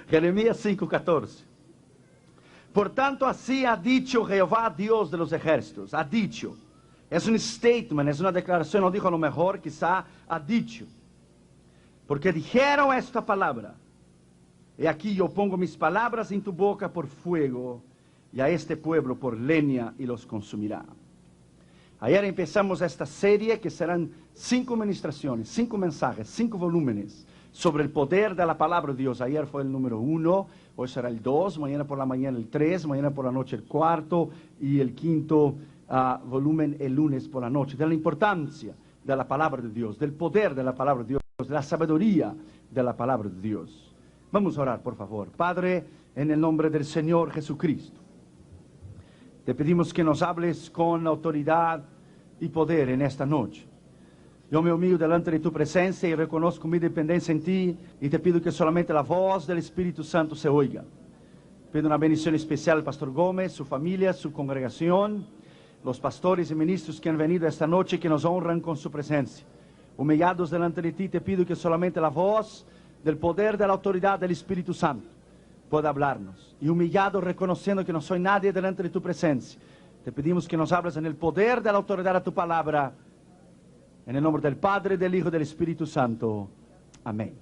Jeremías 5:14. Por tanto, así ha dicho Jehová, Dios de los ejércitos. Ha dicho. Es un statement, es una declaración, no dijo a lo mejor, quizá ha dicho. Porque dijeron esta palabra. He aquí yo pongo mis palabras en tu boca por fuego, y a este pueblo por leña, y los consumirá. Ayer empezamos esta serie que serán 5 ministraciones, 5 mensajes, 5 volúmenes sobre el poder de la palabra de Dios. Ayer fue el número 1, hoy será el 2, mañana por la mañana el 3, mañana por la noche el 4 y el 5º volumen el lunes por la noche. De la importancia de la palabra de Dios, del poder de la palabra de Dios, de la sabiduría de la palabra de Dios. Vamos a orar, por favor. Padre, en el nombre del Señor Jesucristo, te pedimos que nos hables con autoridad y poder en esta noche. Yo me humillo delante de tu presencia y reconozco mi dependencia en ti, y te pido que solamente la voz del Espíritu Santo se oiga. Pido una bendición especial al pastor Gómez, su familia, su congregación, los pastores y ministros que han venido esta noche y que nos honran con su presencia. Humillados delante de ti, te pido que solamente la voz del poder, de la autoridad del Espíritu Santo pueda hablarnos. Y humillado, reconociendo que no soy nadie delante de tu presencia, te pedimos que nos hables en el poder de la autoridad de tu palabra, en el nombre del Padre, del Hijo y del Espíritu Santo. Amén.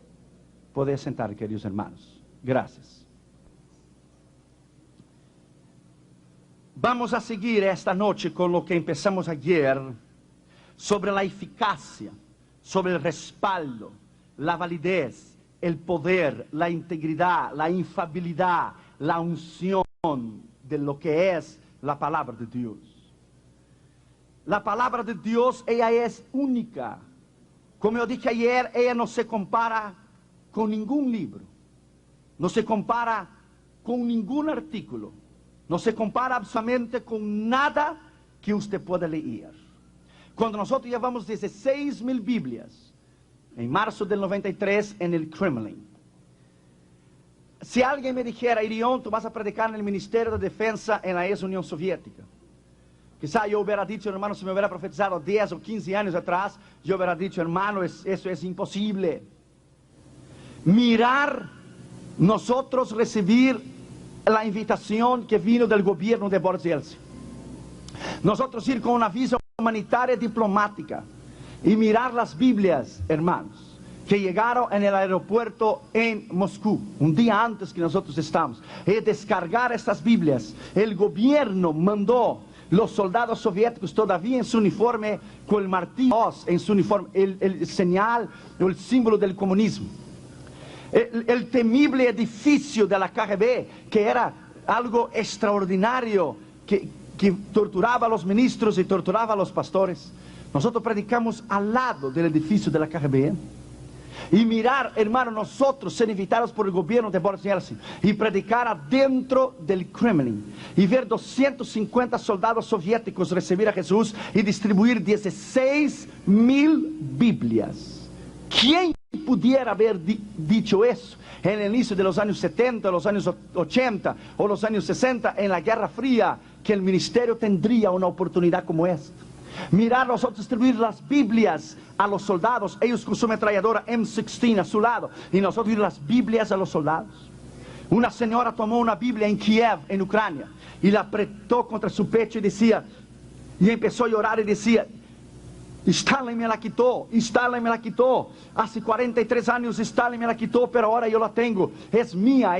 Podéis sentar, queridos hermanos. Gracias. Vamos a seguir esta noche con lo que empezamos ayer, sobre la eficacia, sobre el respaldo, la validez, el poder, la integridad, la infalibilidad, la unción de lo que es la palabra de Dios. La palabra de Dios, ella es única. Como yo dije ayer, ella no se compara con ningún libro, no se compara con ningún artículo, no se compara absolutamente con nada que usted pueda leer. Cuando nosotros llevamos 16,000 Biblias, en marzo del 93 en el Kremlin, si alguien me dijera, Irión, tú vas a predicar en el Ministerio de Defensa en la ex-Unión Soviética, quizá yo hubiera dicho, hermano, si me hubiera profetizado 10 o 15 años atrás, yo hubiera dicho, hermano, eso es imposible. Mirar, nosotros recibir la invitación que vino del gobierno de Boris Yeltsin. Nosotros ir con una visa humanitaria diplomática y mirar las Biblias, hermanos, que llegaron en el aeropuerto en Moscú, un día antes que nosotros estamos, y descargar estas Biblias. El gobierno mandó los soldados soviéticos todavía en su uniforme, con el martillo en su uniforme, el señal o el símbolo del comunismo. El temible edificio de la KGB, que era algo extraordinario, que torturaba a los ministros y torturaba a los pastores. Nosotros predicamos al lado del edificio de la KGB. Y mirar, hermano, nosotros ser invitados por el gobierno de Boris Yeltsin y predicar adentro del Kremlin y ver 250 soldados soviéticos recibir a Jesús y distribuir 16,000 Biblias. ¿Quién pudiera haber dicho eso en el inicio de los años 70, los años 80 o los años 60 en la Guerra Fría, que el ministerio tendría una oportunidad como esta? Mirar nosotros distribuir las Biblias a los soldados, ellos con su ametralladora M16 a su lado, y nosotros ir las Biblias a los soldados. Una señora tomó una Biblia en Kiev, en Ucrania, y la apretó contra su pecho y decía, y empezó a llorar y decía, Stalin me la quitó, Stalin me la quitó, hace 43 años Stalin me la quitó, pero ahora yo la tengo, es mía,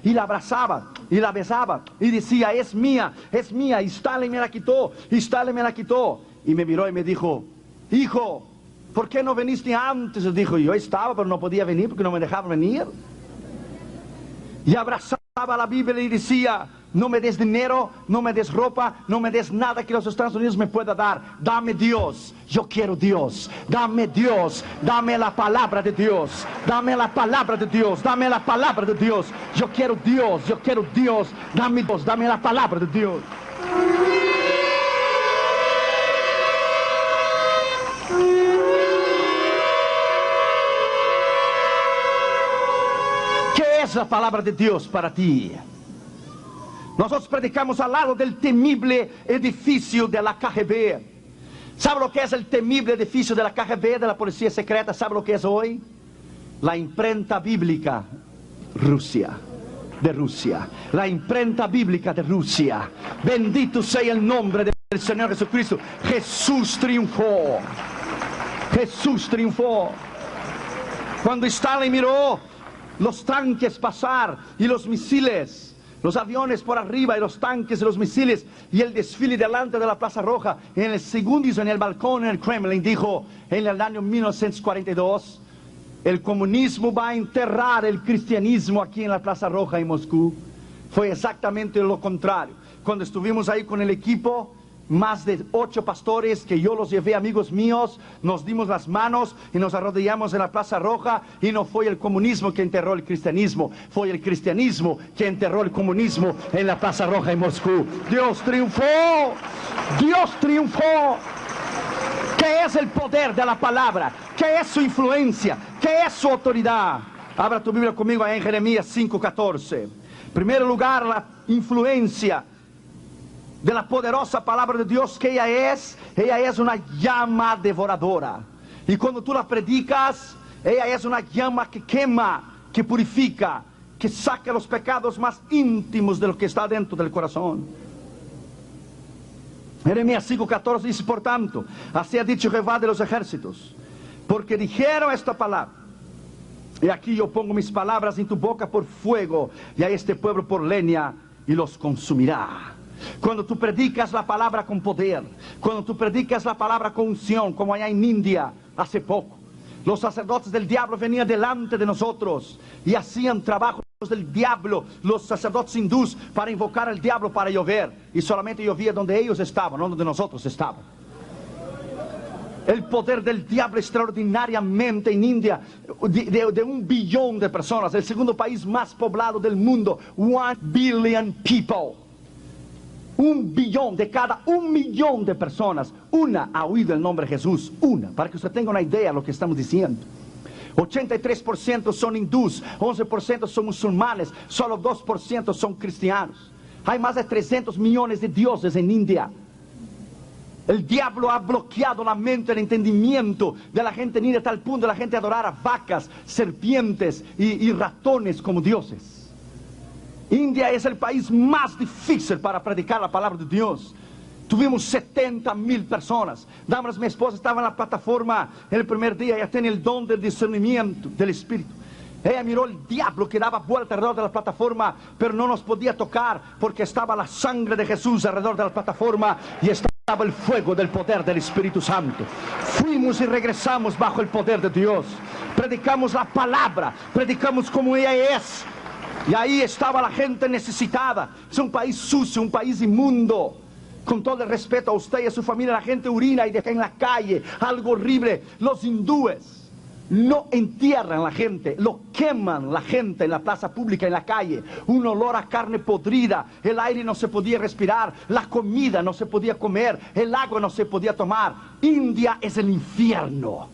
y la abrazaba, y la besaba, y decía, es mía, Stalin me la quitó, Stalin me la quitó, y me miró y me dijo, hijo, ¿por qué no viniste antes? Dijo, yo estaba, pero no podía venir porque no me dejaban venir. Y abrazaba la Biblia y decía, no me des dinero, no me des ropa, no me des nada que los Estados Unidos me pueda dar. Dame Dios, yo quiero Dios. Dame Dios, dame la palabra de Dios. Dame la palabra de Dios, dame la palabra de Dios. Yo quiero Dios, dame Dios, dame la palabra de Dios. ¿Qué es la palabra de Dios para ti? Nosotros predicamos al lado del temible edificio de la KGB. ¿Sabe lo que es el temible edificio de la KGB, de la policía secreta? ¿Sabe lo que es hoy? La imprenta bíblica Rusia. De Rusia, la imprenta bíblica de Rusia. Bendito sea el nombre del Señor Jesucristo. Jesús triunfó. Jesús triunfó. Cuando Stalin miró los tanques pasar y los misiles, los aviones por arriba y los tanques y los misiles y el desfile delante de la Plaza Roja, en el segundo en el balcón en el Kremlin, dijo en el año 1942, el comunismo va a enterrar el cristianismo aquí en la Plaza Roja en Moscú. Fue exactamente lo contrario. Cuando estuvimos ahí con el equipo, más de 8 pastores que yo los llevé, amigos míos, nos dimos las manos y nos arrodillamos en la Plaza Roja, y no fue el comunismo que enterró el cristianismo, fue el cristianismo que enterró el comunismo en la Plaza Roja en Moscú. Dios triunfó. Dios triunfó. ¿Qué es el poder de la palabra? ¿Qué es su influencia? ¿Qué es su autoridad? Abra tu Biblia conmigo en Jeremías 5:14. En primer lugar, la influencia de la poderosa palabra de Dios, que ella es una llama devoradora. Y cuando tú la predicas, ella es una llama que quema, que purifica, que saca los pecados más íntimos de lo que está dentro del corazón. Jeremías 5:14 dice: por tanto, así ha dicho Jehová de los ejércitos, porque dijeron esta palabra, y aquí yo pongo mis palabras en tu boca por fuego, y a este pueblo por leña, y los consumirá. Cuando tú predicas la palabra con poder, cuando tú predicas la palabra con unción, como allá en India hace poco, los sacerdotes del diablo venían delante de nosotros y hacían trabajos del diablo, los sacerdotes hindús, para invocar al diablo para llover, y solamente llovía donde ellos estaban, no donde nosotros estábamos. El poder del diablo extraordinariamente en India, de 1 billón de personas, el segundo país más poblado del mundo, 1 billion people. 1 billón, de cada 1 millón de personas, una ha oído el nombre de Jesús, una, para que usted tenga una idea de lo que estamos diciendo. 83% son hindús, 11% son musulmanes, solo 2% son cristianos. Hay más de 300 millones de dioses en India. El diablo ha bloqueado la mente, el entendimiento de la gente en India, a tal punto de la gente adorar a vacas, serpientes y ratones como dioses. India es el país más difícil para predicar la palabra de Dios. Tuvimos 70,000 personas. Damas, mi esposa estaba en la plataforma el primer día. Ella tiene el don del discernimiento del Espíritu. Ella miró el diablo que daba vuelta alrededor de la plataforma, pero no nos podía tocar porque estaba la sangre de Jesús alrededor de la plataforma y estaba el fuego del poder del Espíritu Santo. Fuimos y regresamos bajo el poder de Dios. Predicamos la palabra, predicamos como ella es. Y ahí estaba la gente necesitada. Es un país sucio, un país inmundo. Con todo el respeto a usted y a su familia, la gente urina y deja en la calle, algo horrible. Los hindúes no entierran a la gente, lo queman la gente en la plaza pública, en la calle. Un olor a carne podrida, el aire no se podía respirar, la comida no se podía comer, el agua no se podía tomar. India es el infierno.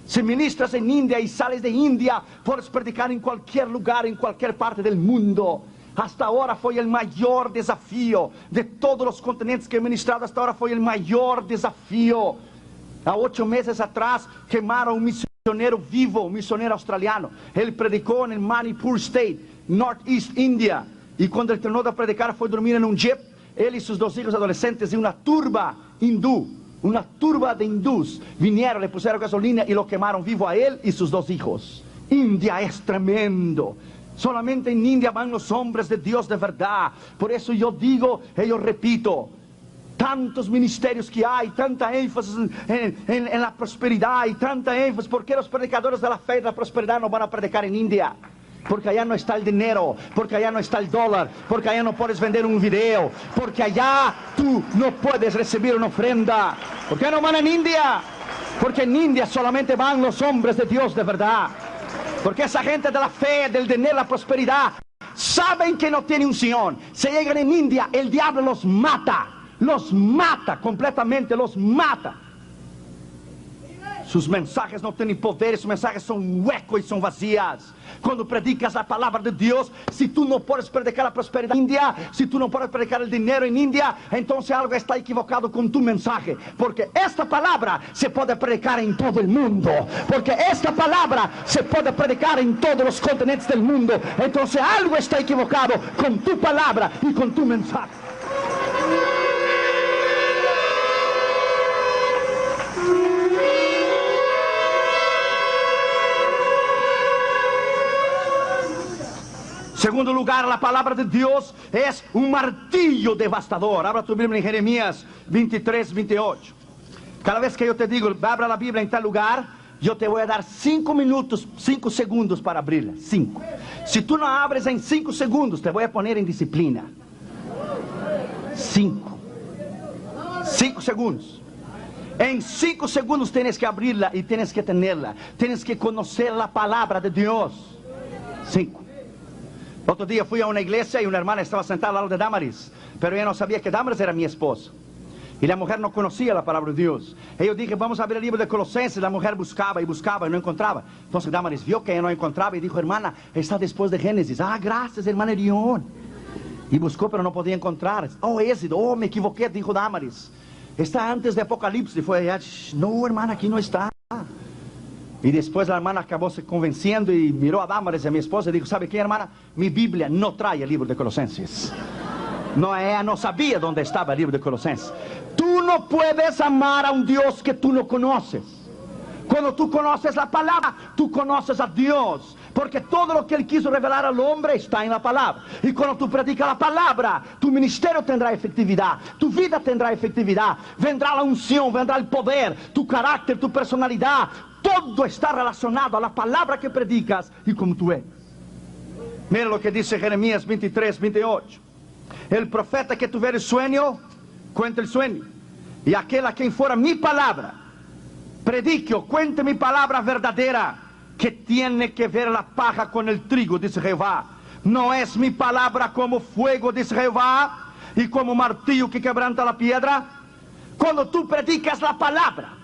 Si ministras en India y sales de India, puedes predicar en cualquier lugar, en cualquier parte del mundo. Hasta ahora fue el mayor desafío de todos los continentes que he ministrado. Hasta ahora fue el mayor desafío. A 8 meses atrás quemaron un misionero vivo, un misionero australiano. Él predicó en el Manipur State, Northeast India. Y cuando él terminó de predicar, fue a dormir en un jeep. Él y sus 2 hijos adolescentes, y una turba hindú. Una turba de hindús vinieron, le pusieron gasolina y lo quemaron vivo a él y sus 2 hijos. India es tremendo. Solamente en India van los hombres de Dios de verdad. Por eso yo digo y yo repito, tantos ministerios que hay, tanta énfasis en la prosperidad y tanta énfasis. ¿Por qué los predicadores de la fe y de la prosperidad no van a predicar en India? Porque allá no está el dinero, porque allá no está el dólar, porque allá no puedes vender un video, porque allá tú no puedes recibir una ofrenda. ¿Por qué no van en India? Porque en India solamente van los hombres de Dios de verdad. Porque esa gente de la fe, del dinero, la prosperidad, saben que no tiene unción. Se llegan en India, el diablo los mata completamente, los mata. Sus mensajes no tienen poder, sus mensajes son huecos y son vacías. Cuando predicas la palabra de Dios, si tú no puedes predicar la prosperidad en India, si tú no puedes predicar el dinero en India, entonces algo está equivocado con tu mensaje. Porque esta palabra se puede predicar en todo el mundo. Porque esta palabra se puede predicar en todos los continentes del mundo. Entonces algo está equivocado con tu palabra y con tu mensaje. Segundo lugar, la palabra de Dios es un martillo devastador. Abra tu Biblia en Jeremías 23, 28. Cada vez que yo te digo, abra la Biblia en tal lugar, yo te voy a dar 5 minutos, 5 segundos para abrirla. 5. Si tú no abres en 5 segundos, te voy a poner en disciplina. 5. 5 segundos. En 5 segundos tienes que abrirla y tienes que tenerla. Tienes que conocer la palabra de Dios. 5. Otro día fui a una iglesia y una hermana estaba sentada al lado de Damaris, pero ella no sabía que Damaris era mi esposa. Y la mujer no conocía la palabra de Dios. Y yo dije, vamos a abrir el libro de Colosenses. La mujer buscaba y buscaba y no encontraba. Entonces Damaris vio que ella no encontraba y dijo, hermana, está después de Génesis. Ah, gracias, hermana Erión. Y buscó, pero no podía encontrar. Oh, Éxodo, oh, me equivoqué, dijo Damaris. Está antes de Apocalipsis. Y fue allá, no, hermana, aquí no está. Y después la hermana acabó se convenciendo y miró a Damaris, a mi esposa, y dijo, ¿sabe qué, hermana? Mi Biblia no trae el libro de Colosenses. No, ella no sabía dónde estaba el libro de Colosenses. Tú no puedes amar a un Dios que tú no conoces. Cuando tú conoces la palabra, tú conoces a Dios. Porque todo lo que Él quiso revelar al hombre está en la palabra. Y cuando tú predicas la palabra, tu ministerio tendrá efectividad, tu vida tendrá efectividad, vendrá la unción, vendrá el poder, tu carácter, tu personalidad. Todo está relacionado a la palabra que predicas y como tú eres. Mira lo que dice Jeremías 23, 28. El profeta que tuviera el sueño, cuenta el sueño. Y aquel a quien fuera mi palabra, predique o cuente mi palabra verdadera, que tiene que ver la paja con el trigo, dice Jehová. ¿No es mi palabra como fuego, dice Jehová, y como martillo que quebranta la piedra? Cuando tú predicas la palabra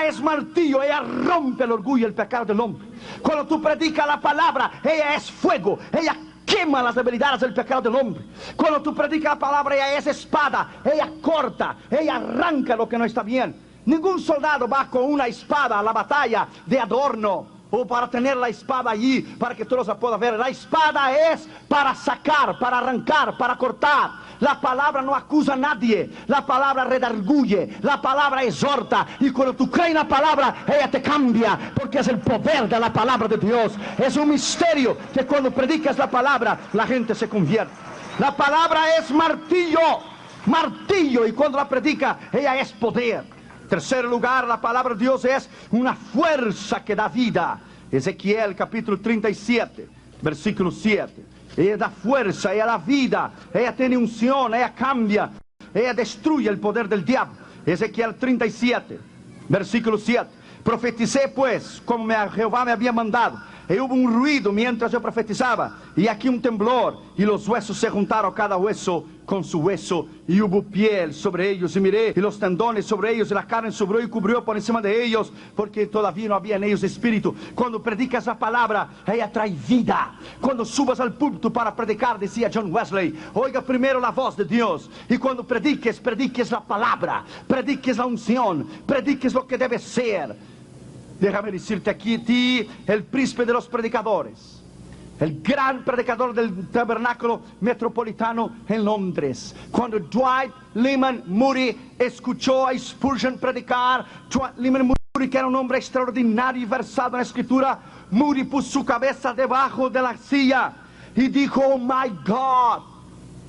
es martillo, ella rompe el orgullo y el pecado del hombre. Cuando tú predicas la palabra, ella es fuego, ella quema las debilidades del pecado del hombre. Cuando tú predicas la palabra, ella es espada, ella corta, ella arranca lo que no está bien. Ningún soldado va con una espada a la batalla de adorno, o para tener la espada allí, para que todos la puedan ver. La espada es para sacar, para arrancar, para cortar. La palabra no acusa a nadie, la palabra redarguye, la palabra exhorta. Y cuando tú crees en la palabra, ella te cambia, porque es el poder de la palabra de Dios. Es un misterio que cuando predicas la palabra, la gente se convierte. La palabra es martillo, martillo, y cuando la predica, ella es poder. Tercer lugar, la palabra de Dios es una fuerza que da vida. Ezequiel capítulo 37, versículo 7. Ella da fuerza, ella da vida, ella tiene unción, ella cambia, ella destruye el poder del diablo. Ezequiel 37, versículo 7. Profeticé pues como Jehová me había mandado. Y hubo un ruido mientras yo profetizaba, y aquí un temblor, y los huesos se juntaron cada hueso con su hueso, y hubo piel sobre ellos, y miré, y los tendones sobre ellos, y la carne subió y cubrió por encima de ellos, porque todavía no había en ellos espíritu. Cuando predicas la palabra, ella trae vida. Cuando subas al púlpito para predicar, decía John Wesley, oiga primero la voz de Dios, y cuando prediques, prediques la palabra, prediques la unción, prediques lo que debe ser. Déjame decirte aquí, ti, el príncipe de los predicadores, el gran predicador del tabernáculo metropolitano en Londres. Cuando Dwight Lyman Moody escuchó a Spurgeon predicar, Dwight Lyman Moody, que era un hombre extraordinario y versado en la escritura, Moody puso su cabeza debajo de la silla y dijo, oh my God,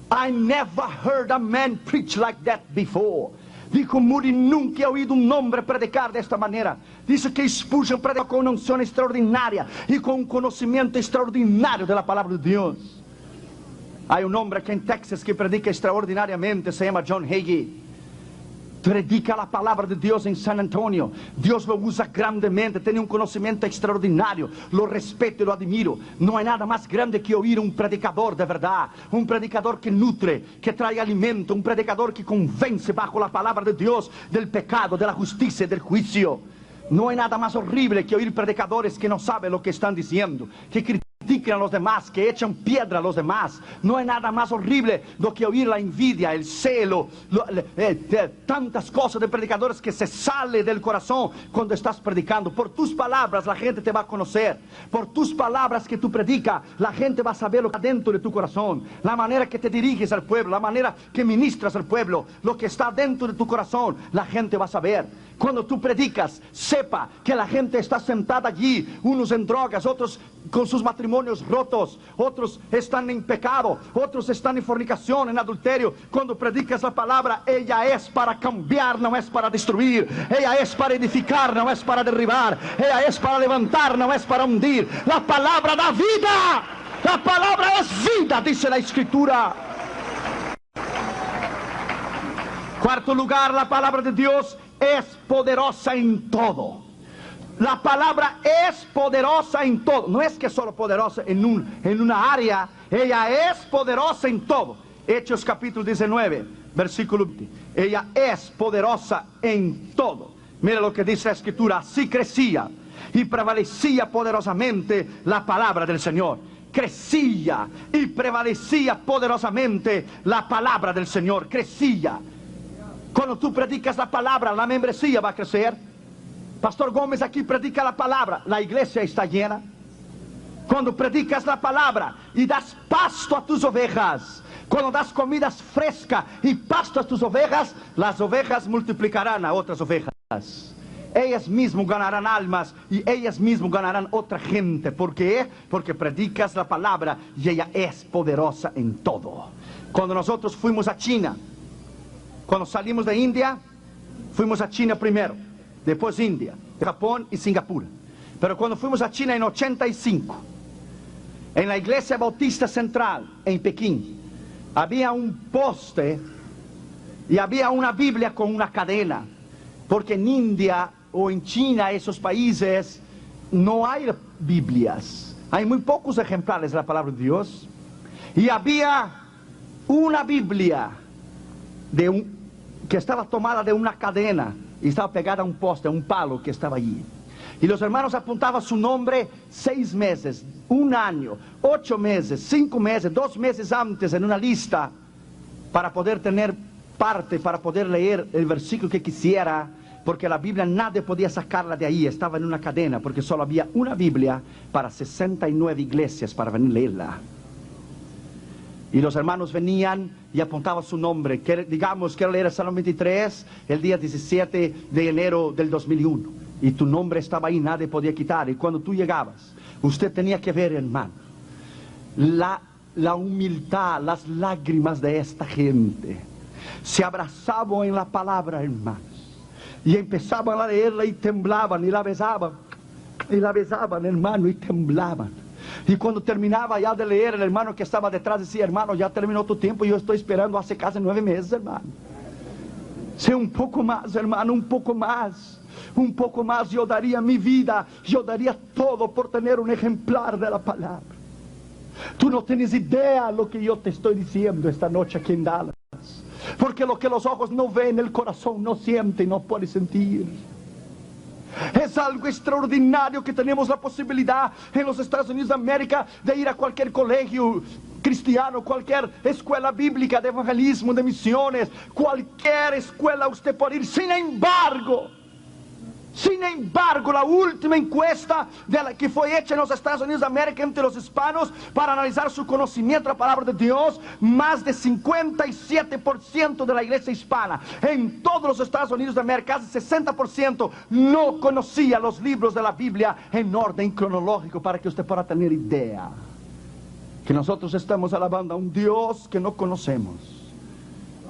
I never heard a man preach like that before. Dijo Moody, nunca he oído un hombre predicar de esta manera. Dice que Spurgeon predicó con una unción extraordinaria y con un conocimiento extraordinario de la palabra de Dios. Hay un hombre aquí en Texas que predica extraordinariamente, se llama John Hagee. predica la palabra de Dios en San Antonio. Dios lo usa grandemente, tiene un conocimiento extraordinario. Lo respeto y lo admiro. No hay nada más grande que oír un predicador de verdad. Un predicador que nutre, que trae alimento. Un predicador que convence bajo la palabra de Dios del pecado, de la justicia y del juicio. No hay nada más horrible que oír predicadores que no saben lo que están diciendo, que critican a los demás, que echan piedra a los demás. No hay nada más horrible do que oír la envidia, el celo, tantas cosas de predicadores que se sale del corazón cuando estás predicando. Por tus palabras la gente te va a conocer. Por tus palabras que tú predicas, la gente va a saber lo que está dentro de tu corazón. La manera que te diriges al pueblo, la manera que ministras al pueblo, lo que está dentro de tu corazón, la gente va a saber. Cuando tú predicas, sepa que la gente está sentada allí, unos en drogas, otros con sus matrimonios rotos, otros están en pecado, otros están en fornicación, en adulterio. Cuando predicas la palabra, ella es para cambiar, no es para destruir. Ella es para edificar, no es para derribar. Ella es para levantar, no es para hundir. La palabra da vida. La palabra es vida, dice la Escritura. Cuarto lugar, la palabra de Dios es poderosa en todo. La palabra es poderosa en todo. No es que solo poderosa en una área. Ella es poderosa en todo. Hechos capítulo 19, versículo 20. Ella es poderosa en todo. Mira lo que dice la Escritura. Así crecía y prevalecía poderosamente la palabra del Señor. Crecía y prevalecía poderosamente la palabra del Señor. Crecía. Cuando tú predicas la palabra, la membresía va a crecer. Pastor Gómez aquí predica la palabra, la iglesia está llena. Cuando predicas la palabra y das pasto a tus ovejas, cuando das comidas frescas y pasto a tus ovejas, las ovejas multiplicarán a otras ovejas. Ellas mismas ganarán almas y ellas mismas ganarán otra gente. ¿Por qué? Porque predicas la palabra y ella es poderosa en todo. Cuando nosotros fuimos a China, cuando salimos de India, fuimos a China primero, después India, Japón y Singapur. Pero cuando fuimos a China en 85, en la iglesia bautista central en Pekín, había un poste y había una Biblia con una cadena, porque en India o en China, esos países, no hay Biblias, hay muy pocos ejemplares de la palabra de Dios. Y había una Biblia que estaba tomada de una cadena y estaba pegada a un poste, a un palo que estaba allí. Y los hermanos apuntaban su nombre 6 meses, 1 año, 8 meses, 5 meses, 2 meses antes en una lista para poder tener parte, para poder leer el versículo que quisiera, porque la Biblia nadie podía sacarla de ahí, estaba en una cadena, porque solo había una Biblia para 69 iglesias para venir a leerla. Y los hermanos venían y apuntaban su nombre. Digamos, quiero leer el Salmo 23, el día 17 de enero del 2001. Y tu nombre estaba ahí, nadie podía quitar. Y cuando tú llegabas, usted tenía que ver, hermano, la humildad, las lágrimas de esta gente. Se abrazaban en la palabra, hermanos. Y empezaban a leerla y temblaban y la besaban. Y la besaban, hermano, y temblaban. Y cuando terminaba ya de leer, el hermano que estaba detrás decía: hermano, ya terminó tu tiempo, yo estoy esperando hace casi 9 meses, hermano. Sé un poco más, hermano, un poco más. Un poco más, yo daría mi vida, yo daría todo por tener un ejemplar de la palabra. Tú no tienes idea lo que yo te estoy diciendo esta noche aquí en Dallas. Porque lo que los ojos no ven, el corazón no siente y no puede sentir. Es algo extraordinario que tenemos la posibilidad en los Estados Unidos de América de ir a cualquier colegio cristiano, cualquier escuela bíblica de evangelismo, de misiones, cualquier escuela usted puede ir. Sin embargo, la última encuesta que fue hecha en los Estados Unidos de América entre los hispanos para analizar su conocimiento de la palabra de Dios, más de 57% de la iglesia hispana en todos los Estados Unidos de América, casi 60%, no conocía los libros de la Biblia en orden cronológico, para que usted pueda tener idea que nosotros estamos alabando a un Dios que no conocemos.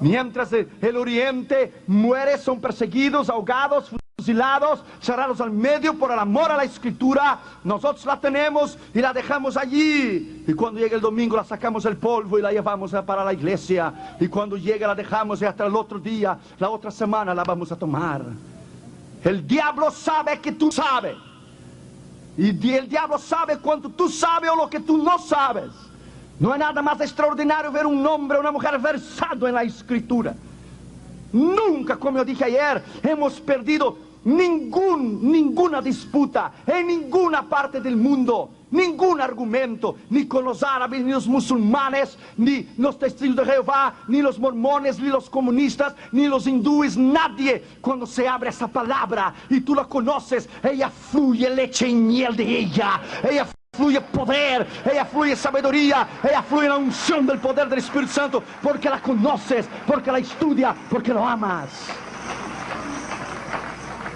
Mientras el oriente muere, son perseguidos, ahogados, fusilados, cerrados al medio por el amor a la Escritura. Nosotros la tenemos y la dejamos allí. Y cuando llega el domingo la sacamos el polvo y la llevamos para la iglesia. Y cuando llega la dejamos y hasta el otro día, la otra semana la vamos a tomar. El diablo sabe que tú sabes. Y el diablo sabe cuánto tú sabes o lo que tú no sabes. No hay nada más extraordinario ver un hombre o una mujer versado en la Escritura. Nunca, como yo dije ayer, hemos perdido ninguna disputa en ninguna parte del mundo, ningún argumento, ni con los árabes, ni los musulmanes, ni los testigos de Jehová, ni los mormones, ni los comunistas, ni los hindúes, nadie. Cuando se abre esa palabra y tú la conoces, ella fluye leche y miel de ella, fluye poder, ella fluye sabiduría, ella fluye la unción del poder del Espíritu Santo, porque la conoces, porque la estudias, porque lo amas.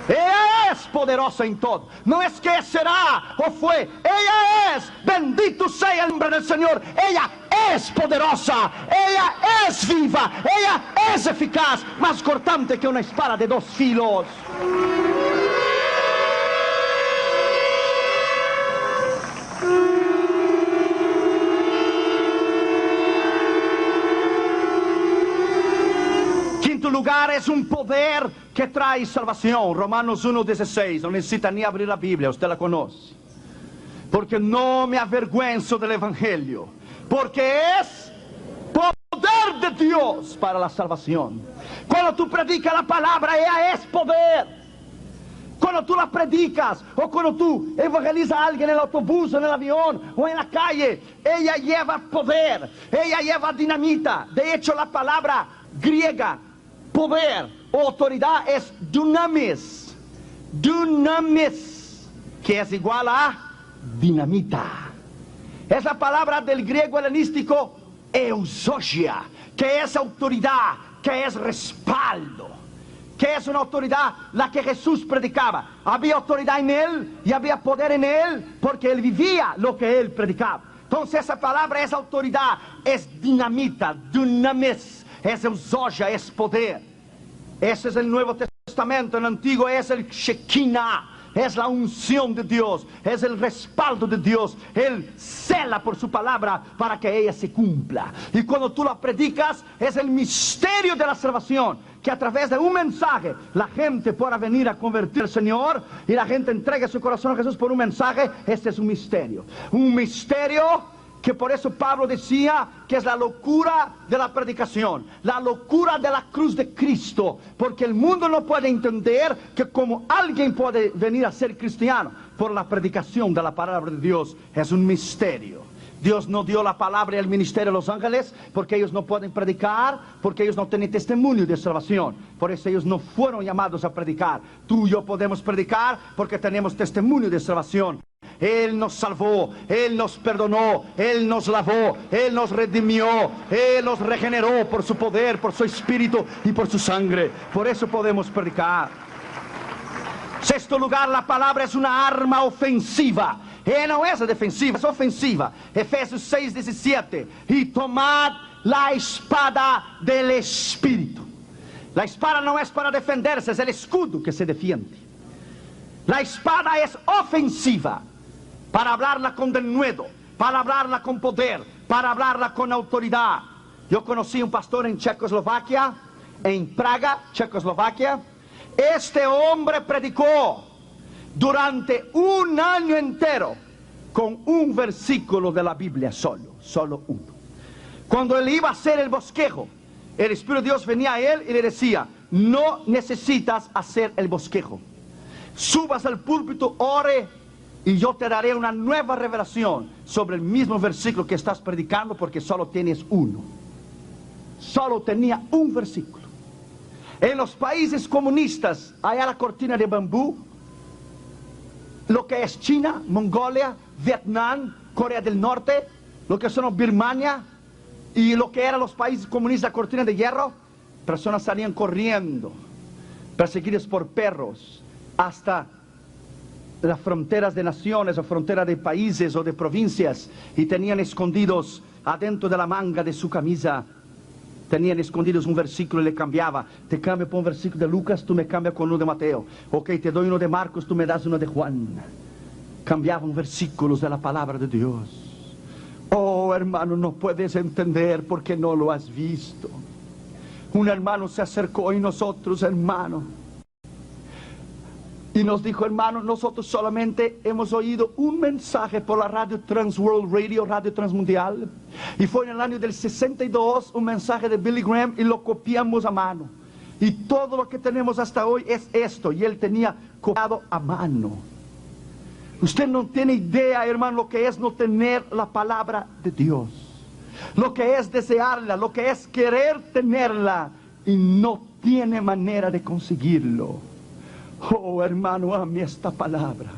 Ella es poderosa en todo. No es que será o fue, ella es. Bendito sea el nombre del Señor. Ella es poderosa, ella es viva, ella es eficaz, más cortante que una espada de 2 filos. Lugar es un poder que trae salvación. Romanos 1:16, no necesita ni abrir la Biblia, usted la conoce. Porque no me avergüenzo del Evangelio, porque es poder de Dios para la salvación. Cuando tú predicas la palabra, ella es poder. Cuando tú la predicas, o cuando tú evangelizas a alguien en el autobús, en el avión, o en la calle, ella lleva poder, ella lleva dinamita. De hecho, la palabra griega poder o autoridad es dunamis, que es igual a dinamita. Es la palabra del griego helenístico eusogia, que es autoridad, que es respaldo, que es una autoridad la que Jesús predicaba. Había autoridad en él y había poder en él porque él vivía lo que él predicaba. Entonces esa palabra es autoridad, es dinamita, dunamis. Es eusogia, es poder. Ese es el Nuevo Testamento. En el Antiguo es el Shekinah, es la unción de Dios, es el respaldo de Dios. Él cela por su palabra para que ella se cumpla. Y cuando tú la predicas, es el misterio de la salvación, que a través de un mensaje la gente pueda venir a convertir al Señor y la gente entregue su corazón a Jesús por un mensaje. Este es un misterio que por eso Pablo decía que es la locura de la predicación, la locura de la cruz de Cristo, porque el mundo no puede entender que como alguien puede venir a ser cristiano por la predicación de la palabra de Dios. Es un misterio. Dios no dio la palabra y el ministerio a los ángeles porque ellos no pueden predicar, porque ellos no tienen testimonio de salvación. Por eso ellos no fueron llamados a predicar. Tú y yo podemos predicar porque tenemos testimonio de salvación. Él nos salvó, Él nos perdonó, Él nos lavó, Él nos redimió, Él nos regeneró por su poder, por su espíritu y por su sangre. Por eso podemos predicar. Sexto lugar, la palabra es una arma ofensiva. No es defensiva, es ofensiva. Efesios 6:17. Y tomad la espada del Espíritu. La espada no es para defenderse, es el escudo que se defiende. La espada es ofensiva, para hablarla con denuedo, para hablarla con poder, para hablarla con autoridad. Yo conocí un pastor en Checoslovaquia, en Praga, Checoslovaquia. Este hombre predicó durante un año entero con un versículo de la Biblia solo uno. Cuando él iba a hacer el bosquejo, el Espíritu de Dios venía a él y le decía: no necesitas hacer el bosquejo, subas al púlpito, ore, y yo te daré una nueva revelación sobre el mismo versículo que estás predicando, porque solo tienes uno. Solo tenía un versículo. En los países comunistas, allá la cortina de bambú, lo que es China, Mongolia, Vietnam, Corea del Norte, lo que son Birmania y lo que eran los países comunistas, la cortina de hierro, personas salían corriendo, perseguidas por perros, hasta las fronteras de naciones o fronteras de países o de provincias, y tenían escondidos adentro de la manga de su camisa tenían escondidos un versículo y le cambiaba. Te cambio por un versículo de Lucas, tú me cambias con uno de Mateo. Ok, te doy uno de Marcos, tú me das uno de Juan. Cambiaban versículos de la palabra de Dios. Oh, hermano, no puedes entender porque no lo has visto. Un hermano se acercó y nosotros, hermano, y nos dijo: hermano, nosotros solamente hemos oído un mensaje por la radio Transworld Radio, radio transmundial, y fue en el año del 62, un mensaje de Billy Graham, y lo copiamos a mano, y todo lo que tenemos hasta hoy es esto, y él tenía copiado a mano. Usted no tiene idea, hermano, lo que es no tener la palabra de Dios, lo que es desearla, lo que es querer tenerla y no tiene manera de conseguirlo. Oh, hermano, ame esta palabra,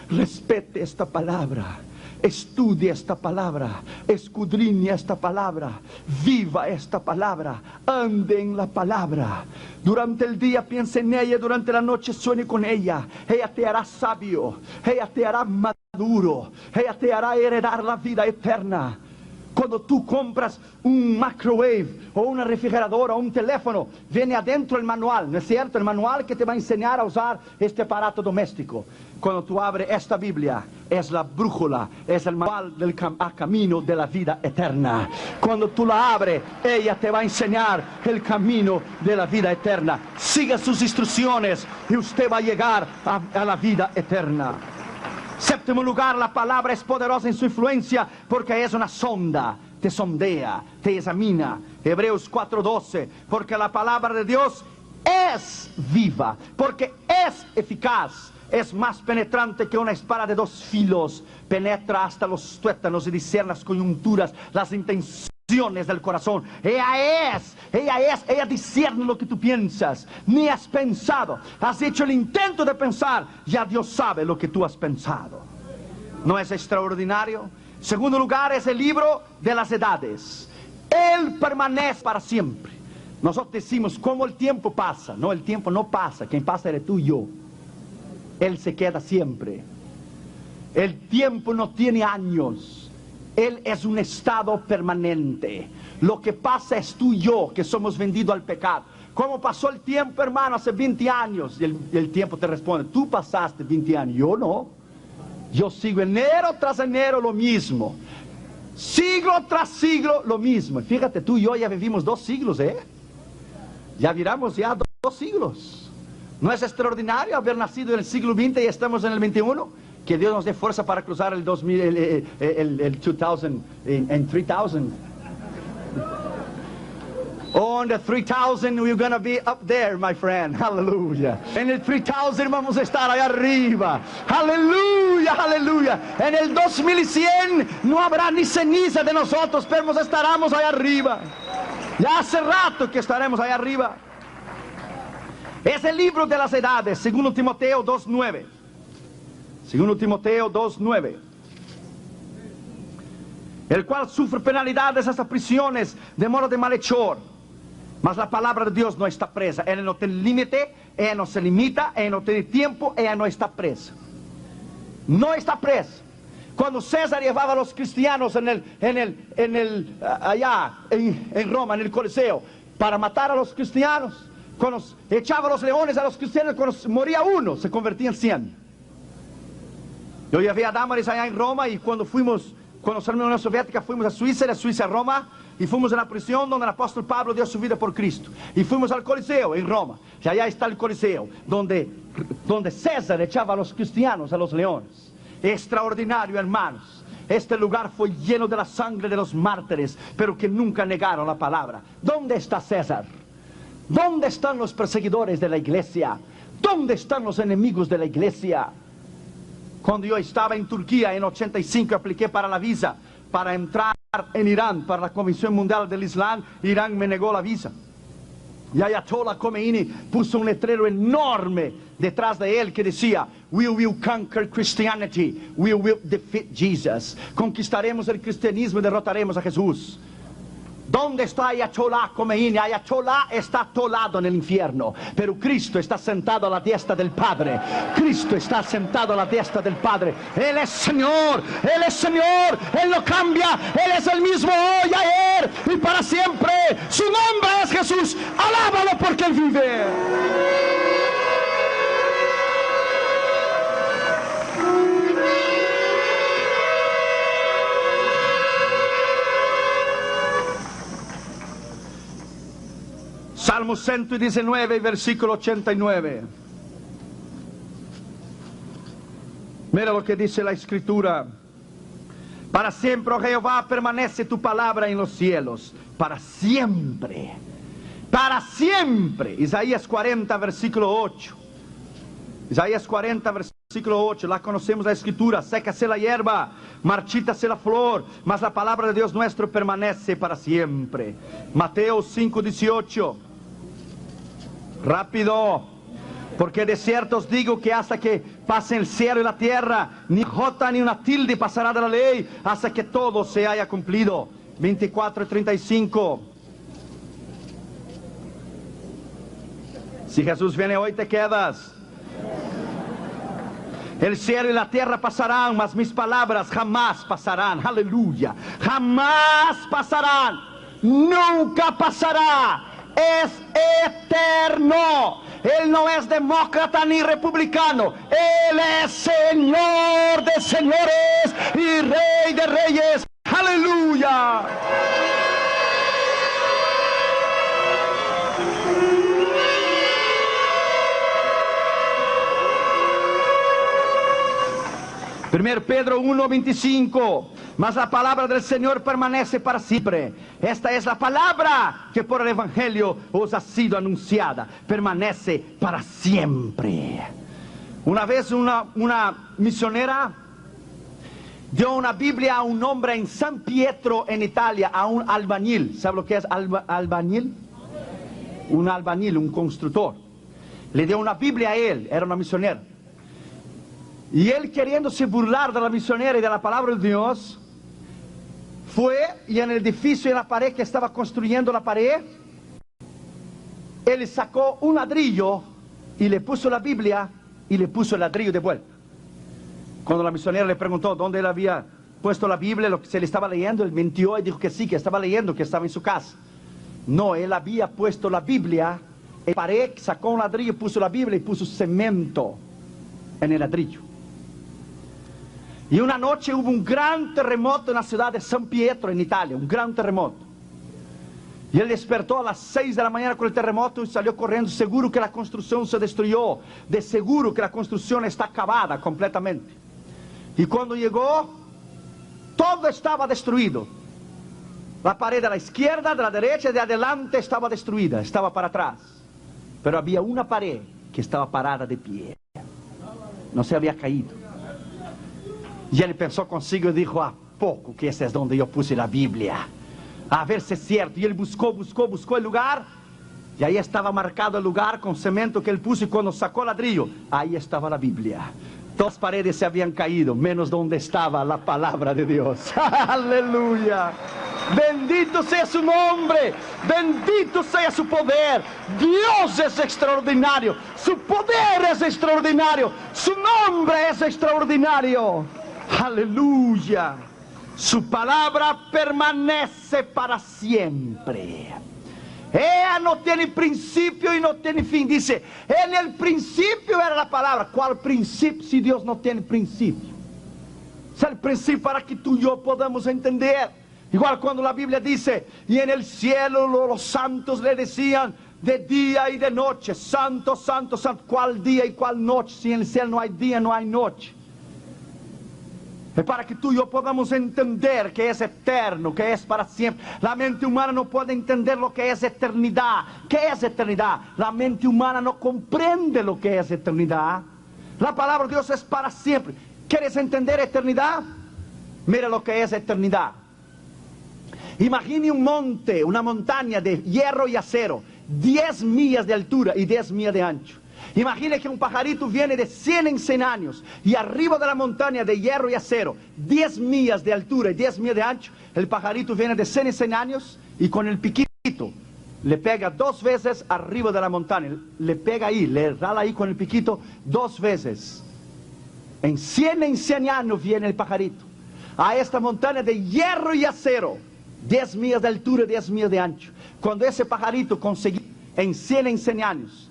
respete esta palabra, estudie esta palabra, escudriñe esta palabra, viva esta palabra, ande en la palabra. Durante el día piense en ella, durante la noche sueñe con ella. Ella te hará sabio, ella te hará maduro, ella te hará heredar la vida eterna. Cuando tú compras un microwave o una refrigeradora o un teléfono, viene adentro el manual, ¿no es cierto? El manual que te va a enseñar a usar este aparato doméstico. Cuando tú abres esta Biblia, es la brújula, es el manual del camino de la vida eterna. Cuando tú la abres, ella te va a enseñar el camino de la vida eterna. Siga sus instrucciones y usted va a llegar a la vida eterna. Séptimo lugar, la palabra es poderosa en su influencia porque es una sonda, te sondea, te examina. Hebreos 4:12, porque la palabra de Dios es viva, porque es eficaz, es más penetrante que una espada de dos filos, penetra hasta los tuétanos y discierne las coyunturas, las intenciones del corazón. Ella discierne lo que tú piensas, ni has pensado, has hecho el intento de pensar, ya Dios sabe lo que tú has pensado. ¿No es extraordinario? Segundo lugar, es el libro de las edades. Él permanece para siempre. Nosotros decimos, ¿cómo el tiempo pasa? No, el tiempo no pasa, quien pasa eres tú y yo. Él se queda siempre. El tiempo no tiene años. Él es un estado permanente. Lo que pasa es tú y yo, que somos vendidos al pecado. ¿Cómo pasó el tiempo, hermano? Hace 20 años. Y el tiempo te responde, tú pasaste 20 años, yo no. Yo sigo enero tras enero lo mismo. Siglo tras siglo lo mismo. Fíjate, tú y yo ya vivimos 2 siglos, ¿eh? Ya viramos ya 2 siglos. ¿No es extraordinario haber nacido en el siglo XX y estamos en el XXI? Que Dios nos dé fuerza para cruzar el 2000, el 2000, en 3000. On the 3000 we're going to be up there, my friend. Hallelujah. En el 3000 vamos a estar allá arriba. Aleluya, aleluya. En el 2100 no habrá ni ceniza de nosotros, pero estaremos allá arriba. Ya hace rato que estaremos allá arriba. Es el libro de las edades, 2 Timoteo 2:9. 2 Timoteo 2:9. El cual sufre penalidades hasta prisiones de modo de malhechor. Mas la palabra de Dios no está presa. Ella no tiene límite, ella no se limita, ella no tiene tiempo, ella no está presa. No está presa. Cuando César llevaba a los cristianos allá en Roma, en el Coliseo, para matar a los cristianos, cuando echaba los leones a los cristianos, cuando moría uno, se convertía en 100. Yo llevé a Damaris allá en Roma y cuando salimos de la Unión Soviética fuimos a Suiza, de Suiza a Roma, y fuimos a la prisión donde el apóstol Pablo dio su vida por Cristo. Y fuimos al Coliseo en Roma, y allá está el Coliseo, donde César echaba a los cristianos a los leones. Extraordinario, hermanos. Este lugar fue lleno de la sangre de los mártires, pero que nunca negaron la palabra. ¿Dónde está César? ¿Dónde están los perseguidores de la iglesia? ¿Dónde están los enemigos de la iglesia? Cuando yo estaba en Turquía en 85, apliqué para la visa para entrar en Irán, para la Comisión Mundial del Islam. Irán me negó la visa. Y Ayatollah Khomeini puso un letrero enorme detrás de él que decía: "We will conquer Christianity, we will defeat Jesus." Conquistaremos el cristianismo y derrotaremos a Jesús. ¿Dónde está Ayatollah Khomeini? Ayatollah está atolado en el infierno, pero Cristo está sentado a la diestra del Padre. Cristo está sentado a la diestra del Padre. Él es Señor, Él es Señor, Él no cambia, Él es el mismo hoy, ayer y para siempre. Su Jesús, alábalo porque Él vive. Salmo 119, versículo 89. Mira lo que dice la Escritura. Para siempre, oh Jehová, permanece tu palabra en los cielos. Para siempre. Para siempre. Isaías 40, versículo 8. Isaías 40, versículo 8. La conocemos la Escritura. Sécase la hierba, marchítase la flor, mas la palabra de Dios nuestro permanece para siempre. Mateo 5, 18. Rápido, porque de cierto os digo que hasta que pase el cielo y la tierra, ni jota ni una tilde pasará de la ley, hasta que todo se haya cumplido. 24 y 35. Si Jesús viene hoy, te quedas. El cielo y la tierra pasarán, mas mis palabras jamás pasarán. Aleluya. Jamás pasarán. Nunca pasará. Es eterno. Él no es demócrata ni republicano. Él es Señor de señores y Rey de reyes. Aleluya. Primero Pedro 1:25. Mas la palabra del Señor permanece para siempre. Esta es la palabra que por el Evangelio os ha sido anunciada. Permanece para siempre. Una vez una misionera dio una Biblia a un hombre en San Pietro, en Italia, a un albañil. ¿Sabe lo que es albañil? Un albañil, un constructor. Le dio una Biblia a él, era una misionera. Y él, queriéndose burlar de la misionera y de la palabra de Dios, fue y en el edificio, en la pared que estaba construyendo la pared, él sacó un ladrillo y le puso la Biblia y le puso el ladrillo de vuelta. Cuando la misionera le preguntó dónde él había puesto la Biblia, lo que se le estaba leyendo, él mintió y dijo que sí, que estaba leyendo, que estaba en su casa. No, él había puesto la Biblia en la pared, sacó un ladrillo, puso la Biblia y puso cemento en el ladrillo. Y una noche hubo un gran terremoto en la ciudad de San Pietro, en Italia, un gran terremoto. Y él despertó a las 6 de la mañana con el terremoto y salió corriendo, seguro que la construcción se destruyó, de seguro que la construcción está acabada completamente. Y cuando llegó, todo estaba destruido. La pared de la izquierda, de la derecha y de adelante estaba destruida, estaba para atrás. Pero había una pared que estaba parada de pie, no se había caído. Y él pensó consigo y dijo, ¿a poco que ese es donde yo puse la Biblia? A ver si es cierto. Y él buscó el lugar. Y ahí estaba marcado el lugar con cemento que él puso. Y cuando sacó el ladrillo, ahí estaba la Biblia. Dos paredes se habían caído, menos donde estaba la palabra de Dios. Aleluya. Bendito sea su nombre. Bendito sea su poder. Dios es extraordinario. Su poder es extraordinario. Su nombre es extraordinario. Aleluya. Su palabra permanece para siempre. Ella no tiene principio y no tiene fin. Dice, en el principio era la palabra. ¿Cuál principio si Dios no tiene principio? Es el principio para que tú y yo podamos entender. Igual cuando la Biblia dice, y en el cielo los santos le decían de día y de noche, santo, santo, santo. ¿Cuál día y cuál noche? Si en el cielo no hay día, no hay noche. Es para que tú y yo podamos entender que es eterno, que es para siempre. La mente humana no puede entender lo que es eternidad. ¿Qué es eternidad? La mente humana no comprende lo que es eternidad. La palabra de Dios es para siempre. ¿Quieres entender eternidad? Mira lo que es eternidad. Imagine un monte, una montaña de hierro y acero, 10 millas de altura y 10 millas de ancho. Imagine que un pajarito viene de 100 en 100 años y arriba de la montaña de hierro y acero, 10 millas de altura y 10 millas de ancho, el pajarito viene de 100 en 100 años y con el piquito le pega 2 veces arriba de la montaña, le pega ahí, le rala ahí con el piquito 2 veces. En 100 años viene el pajarito a esta montaña de hierro y acero, 10 millas de altura y 10 millas de ancho. Cuando ese pajarito conseguía en 100 años,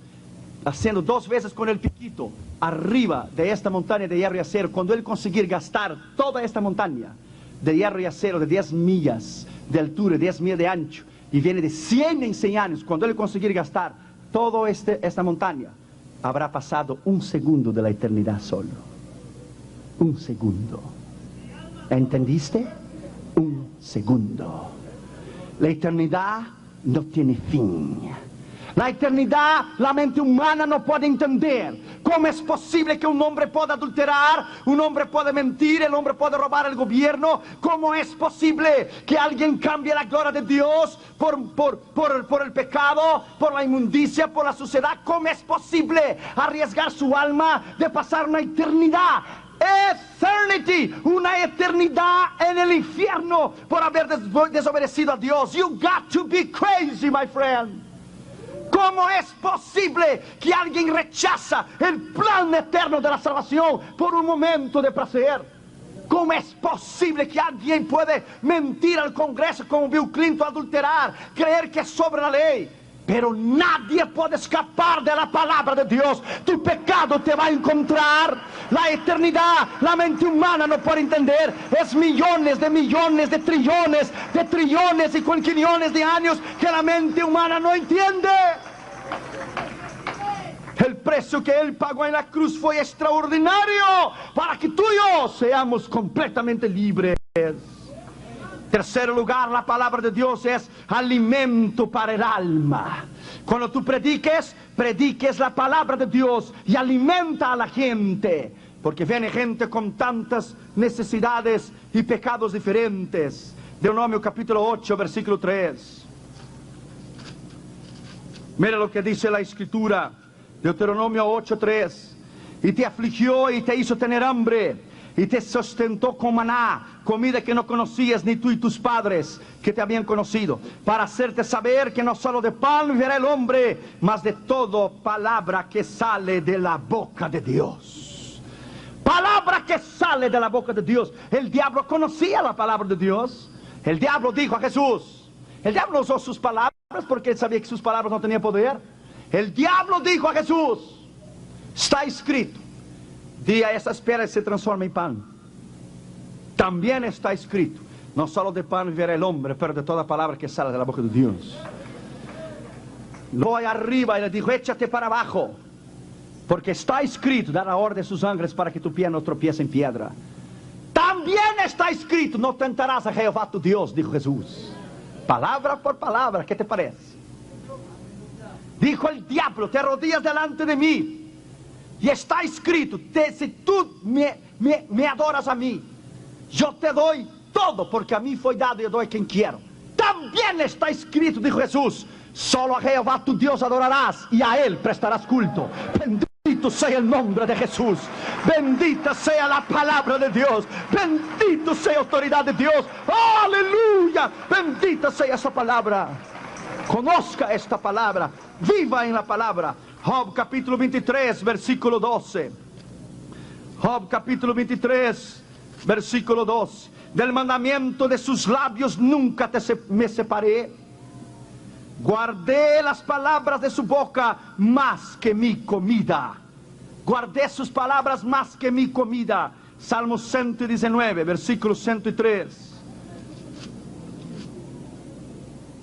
haciendo 2 veces con el piquito, arriba de esta montaña de hierro y acero, cuando él conseguir gastar toda esta montaña de hierro y acero de 10 millas de altura, 10 millas de ancho, y viene de 100 en 100 años, cuando él conseguir gastar toda esta montaña, habrá pasado 1 segundo de la eternidad solo. 1 segundo. ¿Entendiste? 1 segundo. La eternidad no tiene fin. La eternidad, la mente humana no puede entender. ¿Cómo es posible que un hombre pueda adulterar? Un hombre puede mentir, el hombre puede robar el gobierno. ¿Cómo es posible que alguien cambie la gloria de Dios por el pecado, por la inmundicia, por la suciedad? ¿Cómo es posible arriesgar su alma de pasar una eternidad? Eternity, una eternidad en el infierno por haber desobedecido a Dios. You got to be crazy, my friend. ¿Cómo es posible que alguien rechaza el plan eterno de la salvación por un momento de placer? ¿Cómo es posible que alguien puede mentir al Congreso como Bill Clinton, adulterar, creer que es sobre la ley? Pero nadie puede escapar de la palabra de Dios. Tu pecado te va a encontrar. La eternidad, la mente humana no puede entender. Es millones, de trillones y quinquillones de años que la mente humana no entiende. El precio que Él pagó en la cruz fue extraordinario para que tú y yo seamos completamente libres. Tercer lugar, la palabra de Dios es alimento para el alma. Cuando tú prediques la palabra de Dios y alimenta a la gente. Porque viene gente con tantas necesidades y pecados diferentes. Deuteronomio capítulo 8, versículo 3. Mira lo que dice la Escritura. Deuteronomio 8, 3. Y te afligió y te hizo tener hambre, y te sustentó con maná, comida que no conocías ni tú y tus padres que te habían conocido, para hacerte saber que no solo de pan vivirá el hombre, mas de toda palabra que sale de la boca de Dios. Palabra que sale de la boca de Dios. El diablo conocía la palabra de Dios. El diablo dijo a Jesús. El diablo usó sus palabras porque él sabía que sus palabras no tenían poder. El diablo dijo a Jesús: está escrito, di a esas piedras se transforma en pan. También está escrito, no solo de pan vivirá el hombre, pero de toda palabra que sale de la boca de Dios. Luego arriba y le dijo: échate para abajo, porque está escrito, dará orden a sus ángeles para que tu pie no tropiece en piedra. También está escrito, no tentarás a Jehová tu Dios, dijo Jesús. Palabra por palabra, ¿qué te parece? Dijo el diablo: te arrodillas delante de mí, y está escrito, si tú me adoras a mí, yo te doy todo, porque a mí fue dado y yo doy a quien quiero. También está escrito, dijo Jesús, solo a Jehová tu Dios adorarás y a Él prestarás culto. Bendito sea el nombre de Jesús. Bendita sea la palabra de Dios. Bendito sea la autoridad de Dios. Aleluya. Bendita sea esa palabra. Conozca esta palabra. Viva en la palabra. Job capítulo 23, versículo 12. Job capítulo 23, versículo 12. Del mandamiento de sus labios nunca me separé. Guardé las palabras de su boca más que mi comida. Guardé sus palabras más que mi comida. Salmo 119, versículo 103.